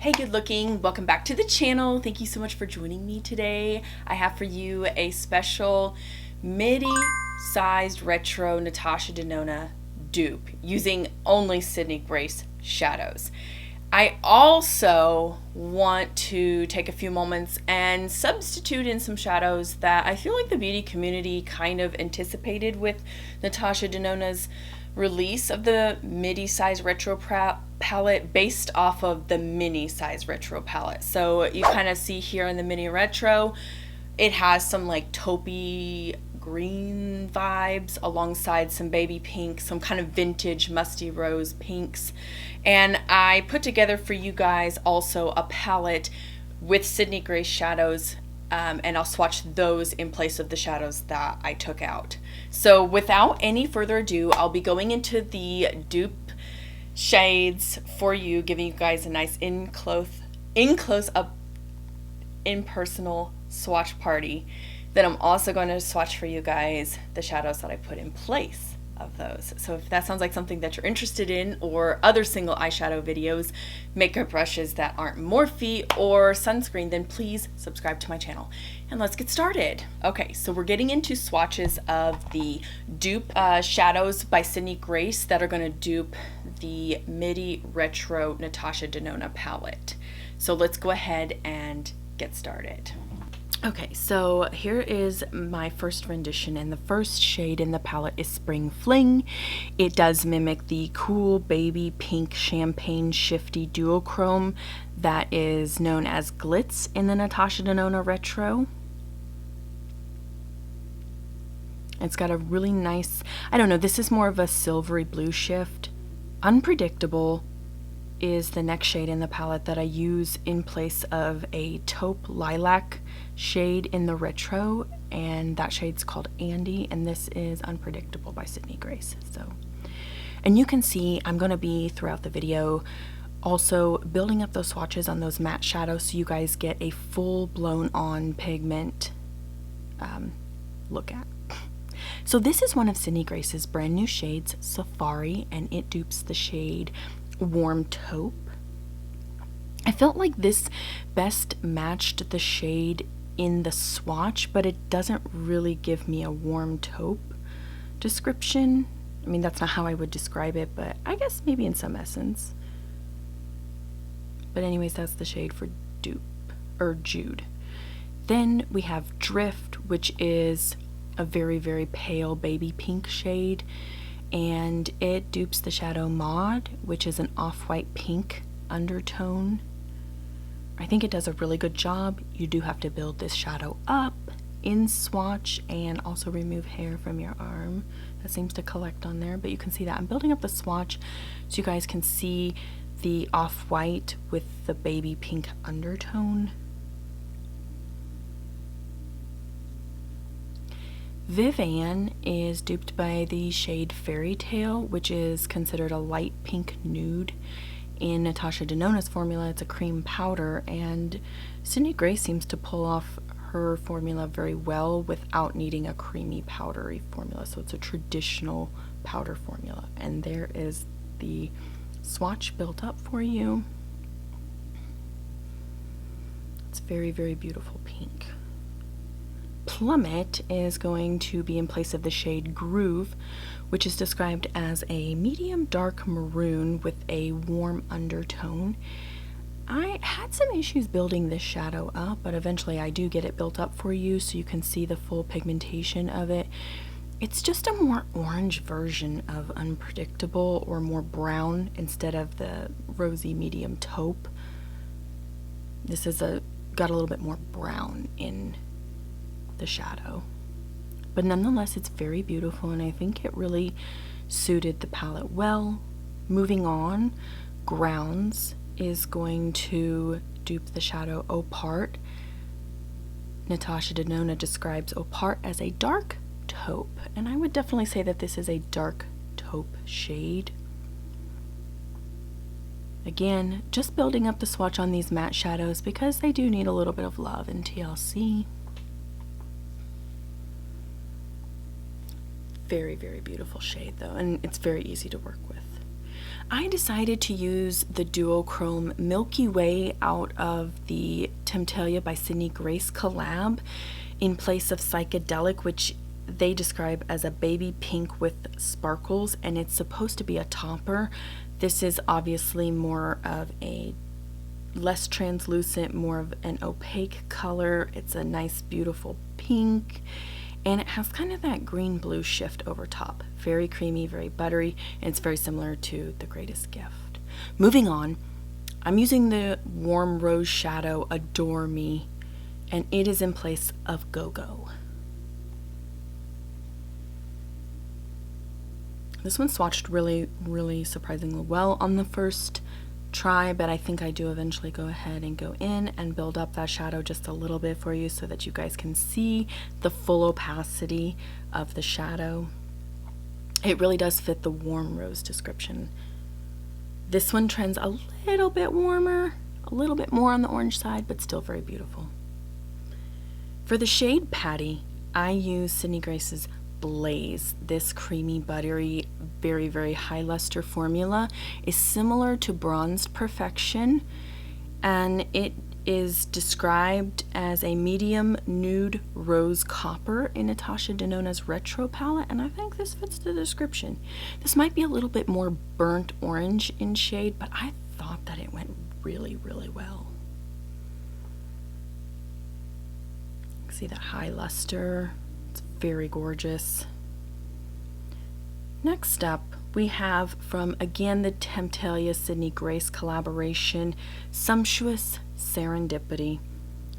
Hey good looking, welcome back to the channel. Thank you so much for joining me today. I have for you a special midi sized retro Natasha Denona dupe using only Sydney Grace shadows. I also want to take a few moments and substitute in some shadows that I feel like the beauty community kind of anticipated with Natasha Denona's release of the midi size retro palette based off of the mini size retro palette. So you kind of see here in the mini retro, it has some like taupey green vibes alongside some baby pink, some kind of vintage musty rose pinks. And I put together for you guys also a palette with Sydney Grace shadows, and I'll swatch those in place of the shadows that I took out. So without any further ado, I'll be going into the dupe shades for you, giving you guys a nice in close up impersonal swatch party. Then I'm also going to swatch for you guys the shadows that I put in place of those. So if that sounds like something that you're interested in, or other single eyeshadow videos, makeup brushes that aren't Morphe, or sunscreen, then please subscribe to my channel. And let's get started. Okay, so we're getting into swatches of the dupe shadows by Sydney Grace that are going to dupe the midi retro Natasha Denona palette. So let's go ahead and get started. Okay, so here is my first rendition, and the first shade in the palette is Spring Fling. It does mimic the cool baby pink champagne shifty duochrome that is known as Glitz in the Natasha Denona retro. It's got a really nice, I don't know, this is more of a silvery blue shift. Unpredictable is the next shade in the palette that I use in place of a taupe lilac shade in the retro, and that shade's called Andy, and this is Unpredictable by Sydney Grace. So, and you can see I'm going to be throughout the video also building up those swatches on those matte shadows so you guys get a full blown on pigment look at. So this is one of Sydney Grace's brand new shades, Safari, and it dupes the shade Warm Taupe. I felt like this best matched the shade in the swatch, but it doesn't really give me a warm taupe description. I mean, that's not how I would describe it, but I guess maybe in some essence. But anyways, that's the shade for dupe, or Jude. Then we have Drift, which is a very, very pale baby pink shade, and it dupes the shadow Maud, which is an off-white pink undertone. I think it does a really good job. You do have to build this shadow up in swatch and also remove hair from your arm that seems to collect on there, but you can see that I'm building up the swatch so you guys can see the off-white with the baby pink undertone. Vivian is duped by the shade Fairy Tale, which is considered a light pink nude. In Natasha Denona's formula, it's a cream powder, and Sydney Grace seems to pull off her formula very well without needing a creamy powdery formula. So it's a traditional powder formula, and there is the swatch built up for you. It's very, very beautiful pink. Plummet is going to be in place of the shade Groove, which is described as a medium dark maroon with a warm undertone. I had some issues building this shadow up, but eventually I do get it built up for you so you can see the full pigmentation of it. It's just a more orange version of Unpredictable, or more brown instead of the rosy medium taupe. This is got a little bit more brown in the shadow, but nonetheless it's very beautiful, and I think it really suited the palette well. Moving on, Grounds is going to dupe the shadow Opart. Natasha Denona describes Opart as a dark taupe, and I would definitely say that this is a dark taupe shade. Again, just building up the swatch on these matte shadows because they do need a little bit of love in TLC. Very, very beautiful shade though, and it's very easy to work with. I decided to use the duochrome Milky Way out of the Temptalia by Sydney Grace collab in place of Psychedelic, which they describe as a baby pink with sparkles, and it's supposed to be a topper. This is obviously more of a less translucent, more of an opaque color. It's a nice, beautiful pink, and it has kind of that green-blue shift over top. Very creamy, very buttery, and it's very similar to The Greatest Gift. Moving on, I'm using the Warm Rose Shadow Adore Me, and it is in place of Go Go. This one swatched really surprisingly well on the first try, but I think I do eventually go ahead and go in and build up that shadow just a little bit for you so that you guys can see the full opacity of the shadow. It really does fit the warm rose description. This one trends a little bit warmer, a little bit more on the orange side, but still very beautiful. For the shade Patty, I use Sydney Grace's Blaze. This creamy, buttery, very high luster formula is similar to Bronzed Perfection, and it is described as a medium nude rose copper in Natasha Denona's Retro palette, and I think this fits the description. This might be a little bit more burnt orange in shade, but I thought that it went really well. See that high luster? It's very gorgeous. Next up, we have from, again, the Temptalia Sydney Grace collaboration, Sumptuous Serendipity.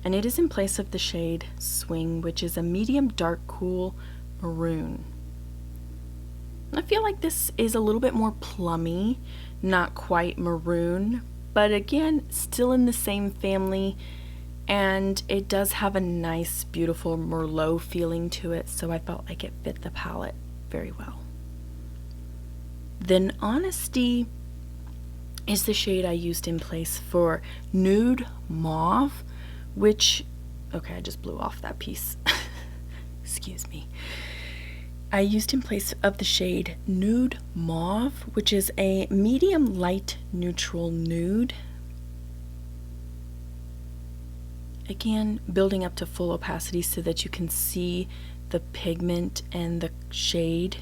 And it is in place of the shade Swing, which is a medium dark cool maroon. I feel like this is a little bit more plummy, not quite maroon, but again, still in the same family. And it does have a nice, beautiful Merlot feeling to it, so I felt like it fit the palette very well. Then Honesty is the shade I used in place for Nude Mauve, which, okay, I just blew off that piece. Excuse me. I used in place of the shade Nude Mauve, which is a medium light neutral nude. Again, building up to full opacity so that you can see the pigment and the shade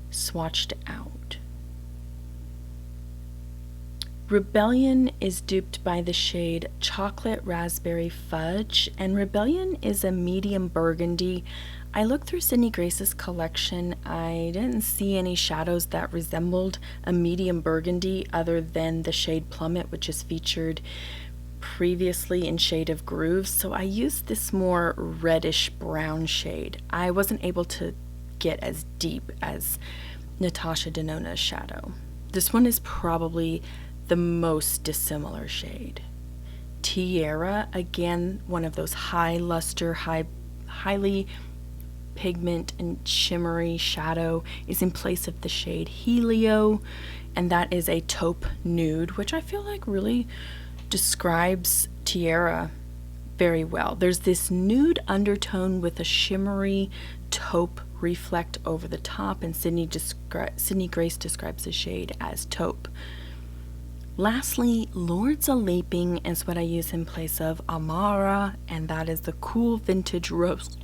swatched out. Rebellion is duped by the shade Chocolate Raspberry Fudge, and Rebellion is a medium burgundy. I looked through Sydney Grace's collection. I didn't see any shadows that resembled a medium burgundy other than the shade Plummet, which is featured previously in Shade of Grooves, so I used this more reddish brown shade. I wasn't able to get as deep as Natasha Denona's shadow. This one is probably the most dissimilar shade. Tiara, again, one of those high luster, highly pigment and shimmery shadow, is in place of the shade Helio, and that is a taupe nude, which I feel like really describes Tiara very well. There's this nude undertone with a shimmery taupe reflect over the top, and Sydney Grace describes the shade as taupe. Lastly, Lords a Leaping is what I use in place of Amara, and that is the cool vintage rosewood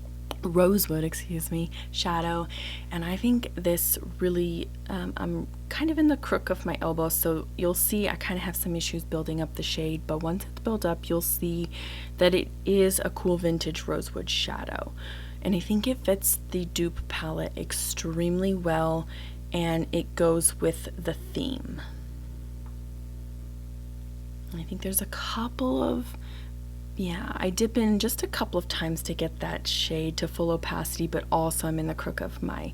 shadow. And I think this really, I'm kind of in the crook of my elbow, so you'll see I kind of have some issues building up the shade, but once it's built up, you'll see that it is a cool vintage rosewood shadow. And I think it fits the dupe palette extremely well, and it goes with the theme. I think there's a couple of, I dip in just a couple of times to get that shade to full opacity, but also I'm in the crook of my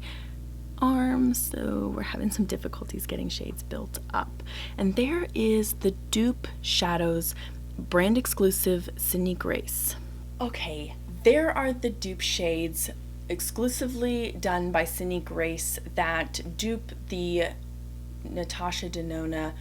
arms, so we're having some difficulties getting shades built up. And there is the Dupe Shadows brand exclusive Sydney Grace. Okay, there are the dupe shades exclusively done by Sydney Grace that dupe the Natasha Denona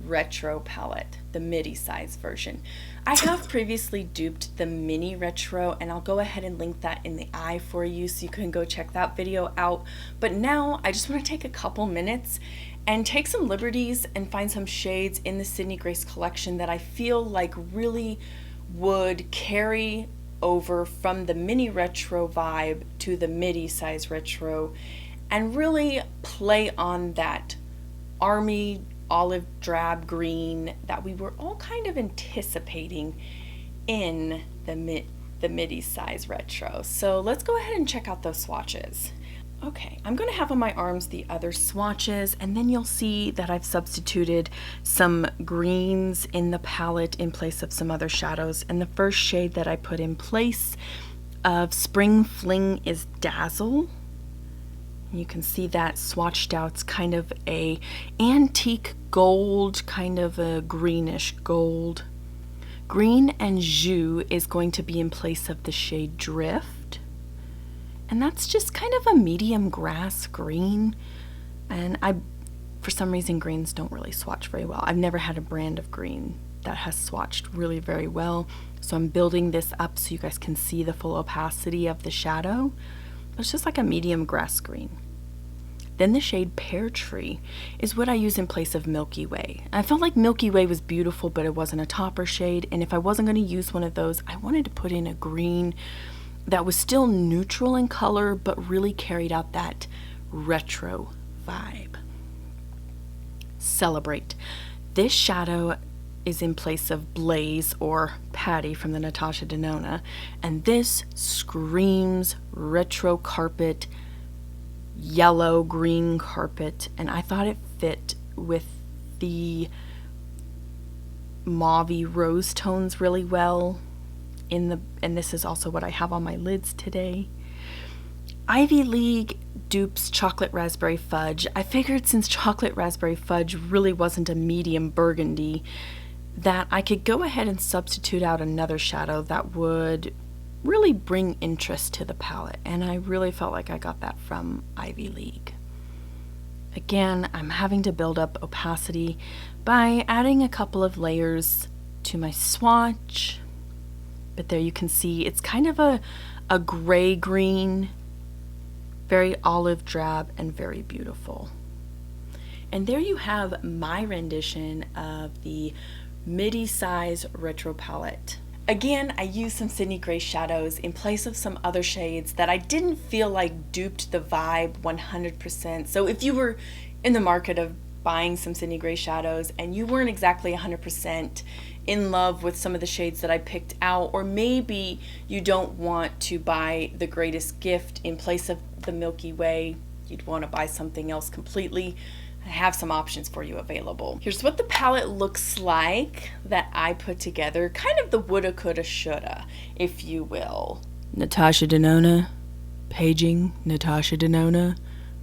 Retro palette, the midi size version. I have previously duped the mini retro, and I'll go ahead and link that in the eye for you so you can go check that video out. But now I just want to take a couple minutes and take some liberties and find some shades in the Sydney Grace collection that I feel like really would carry over from the mini retro vibe to the midi size retro and really play on that army olive drab green that we were all kind of anticipating in the midi size retro. So let's go ahead and check out those swatches. Okay, I'm going to have on my arms the other swatches, and then you'll see that I've substituted some greens in the palette in place of some other shadows. And the first shade that I put in place of Spring Fling is Dazzle. You can see that swatched out. It's kind of a antique gold, kind of a greenish gold. Green and Jus is going to be in place of the shade Drift. And that's just kind of a medium grass green. And for some reason, greens don't really swatch very well. I've never had a brand of green that has swatched really very well. So I'm building this up so you guys can see the full opacity of the shadow. It's just like a medium grass green. Then the shade Pear Tree is what I use in place of Milky Way. I felt like Milky Way was beautiful, but it wasn't a topper shade. And if I wasn't going to use one of those, I wanted to put in a green that was still neutral in color, but really carried out that retro vibe. Celebrate. This shadow is in place of Blaze or Patty from the Natasha Denona, and this screams retro carpet, yellow green carpet, and I thought it fit with the mauvey rose tones really well and this is also what I have on my lids today. Ivy League dupes Chocolate Raspberry Fudge. I figured since Chocolate Raspberry Fudge really wasn't a medium burgundy, that I could go ahead and substitute out another shadow that would really bring interest to the palette, and I really felt like I got that from Ivy League. Again, I'm having to build up opacity by adding a couple of layers to my swatch, but there you can see it's kind of a gray green, very olive drab and very beautiful. And there you have my rendition of the midi size retro palette. Again, I used some Sydney Grace shadows in place of some other shades that I didn't feel like duped the vibe 100%. So if you were in the market of buying some Sydney Grace shadows and you weren't exactly 100% in love with some of the shades that I picked out, or maybe you don't want to buy the greatest gift in place of the Milky Way, you'd want to buy something else completely, I have some options for you available. Here's what the palette looks like that I put together, kind of the woulda, coulda, shoulda, if you will. Natasha Denona, paging Natasha Denona,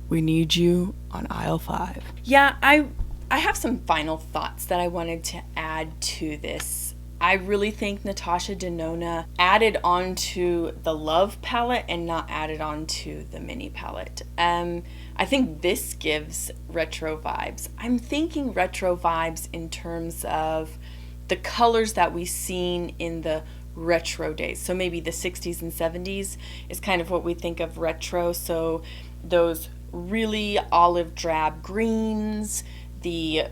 we need you on aisle 5. Yeah, I have some final thoughts that I wanted to add to this. I really think Natasha Denona added onto the Love palette and not added onto the mini palette. I think this gives retro vibes. I'm thinking retro vibes in terms of the colors that we've seen in the retro days. So maybe the 60s and 70s is kind of what we think of retro. So those really olive drab greens, the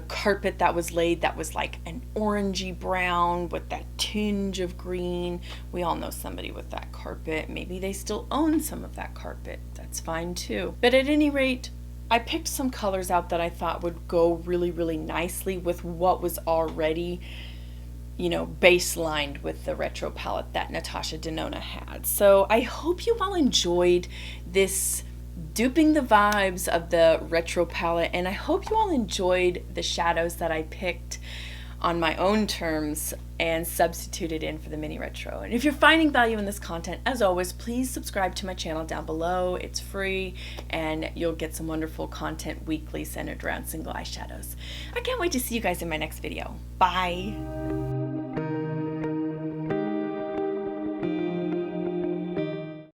carpet that was laid that was like an orangey brown with that tinge of green. We all know somebody with that carpet. Maybe they still own some of that carpet. That's fine too. But at any rate, I picked some colors out that I thought would go really, really nicely with what was already, baselined with the retro palette that Natasha Denona had. So I hope you all enjoyed this duping the vibes of the retro palette, and I hope you all enjoyed the shadows that I picked on my own terms and substituted in for the mini retro. And if you're finding value in this content, as always, please subscribe to my channel down below. It's free and you'll get some wonderful content weekly centered around single eyeshadows. I can't wait to see you guys in my next video. Bye.